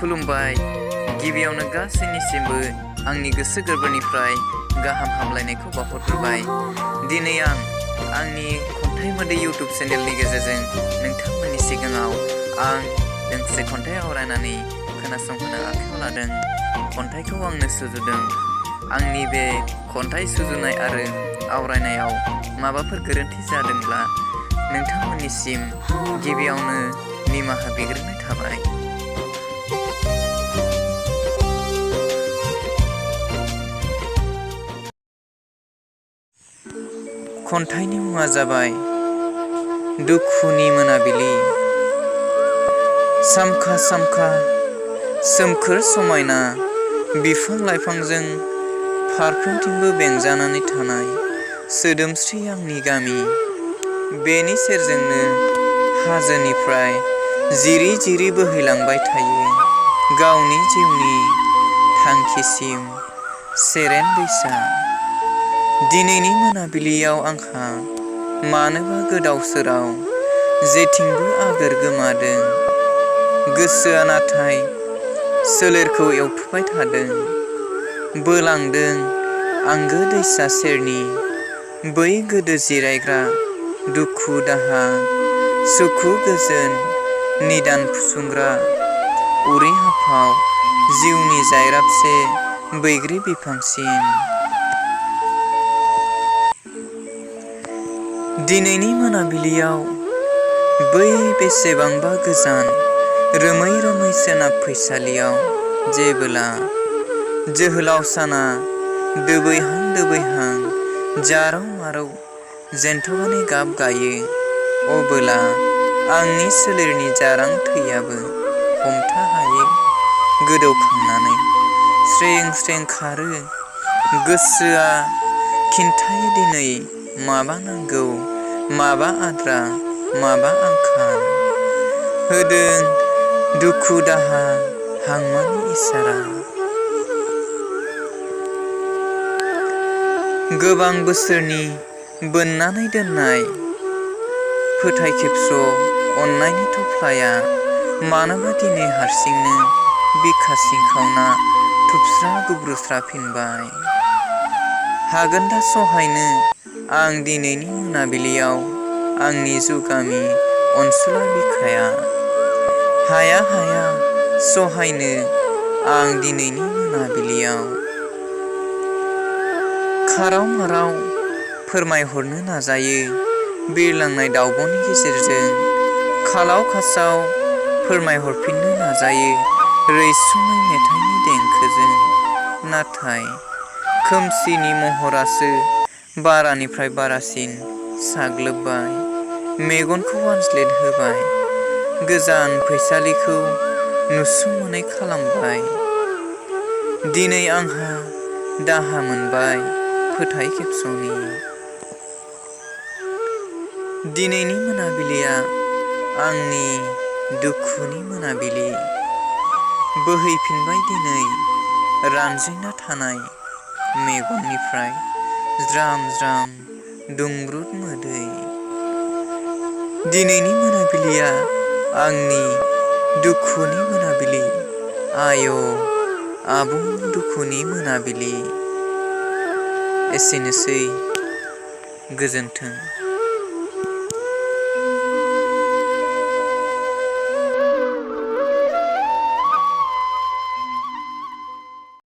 खुलुमबाय। गिबियावनो गासैनिसिमबो आंनि गोसो गोरबोनिफ्राय गाहाम हामलायनायखौ बावहरग्रोबाय। दिनै आंनि खन्थाइ मोदै इउटुब चेनेलनि गेजेरजों नोंथांमोननि सिगाङाव आं दोंसे खन्थाइ आवरायनानै खोनासंहोनो आखायाव लादों। खन्थाइखौ आंनो सुजुदों। आंनि बे खन्थाइ सुजुनाय आरो आवरायनायाव माबाफोर गोरोन्थि जादोंब्ला नोंथांमोननिसिम गिबियावनो निमाहा बिग्रोनाय थाबाय। खन्थाइनि मुङा जाबाय दुखुनि मोनाबिलि। सामखा सामखा सोमखोर समायना बिफां लाइफांजों फारफ्रोमथिंबो बेंजानानै थानाय सोदोमस्रि आंनि गामि। बेनि सेरजोंनो हाजोनिफ्राय जिरि जिरि बोहैलांबाय थायो गावनि जिउनि थांखिसिम सेरेन दैसा। दिनैनि मोनाबिलियाव आंहा मानोबा गोदाव सोराव जेथिंबो आगोर गोमादों। गोसोआ नाथाय सोलेरखौ एवथुबाय थादों। बोलांदों आंगो दैसा सेरनि बै गोदो जिरायग्रा दुखु दाहा सुखु गोजोन निदान फुसुंग्रा उरै हाफाव जिउनि जायराबसे बैग्रि बिफांसिम। दिनैनि मोनाबिलियाव बै बेसेबांबा गोजान रोमै रोमै सोनाब फैसालियाव जेबोला जोहोलाव साना दोबैहां दोबैहां जारौ मारौ जेन्थ'खानि गाब गायो, अबोला आंनि सोलेरनि जारां थैयाबो हमथा हायै गोदौखांनानै स्रें स्रें खारो। गोसोआ खिन्थायो दिनै माबा नांगौ माबा आद्रा माबा आंखाल। होदों दुखु दाहा हांमानि इसारा। गोबां बोसोरनि बोननानै दोननाय फोथाय खेबस' अननायनि थफ्लाया मानोबा दिनै हारसिंनो बिखा सिंखावना थुबस्रा गुब्रुस्राफिनबाय। हागोन दा सहायनो आं दिनैनि मोनाबिलियाव आंनि जुगामि अनसुला बिखाया। हाया हाया सहायनो आं दिनैनि मोनाबिलियाव। खाराव माराव फोरमायहरनो नाजायो बिरलांनाय दाउब'नि गेजेरजों। खालाव खासाव फोरमायहरफिननो नाजायो रैसुमै मेथाइनि देंखोजों। नाथाय खोमसिनि महरासो बारानिफ्राय बारासिन साग्लोबबाय, मेगनखौ आनज्लेद होबाय, गोजान फैसालिखौ नुस'मोनै खालामबाय। दिनै आंहा दाहा मोनबाय फोथाय खेबस'नि। दिनैनि मोनाबिलिया आंनि दुखुनि मोनाबिलि। बोहैफिनबाय दिनै रानज्रिंना थानाय मेगननिफ्राय ज्राम ज्राम दुंब्रुद मोदै। दिनैनि मोनाबिलिया आंनि दुखुनि मोनाबिलि। आय' आबुं दुखुनि मोनाबिलि। एसेनोसै, गोजोन्थों।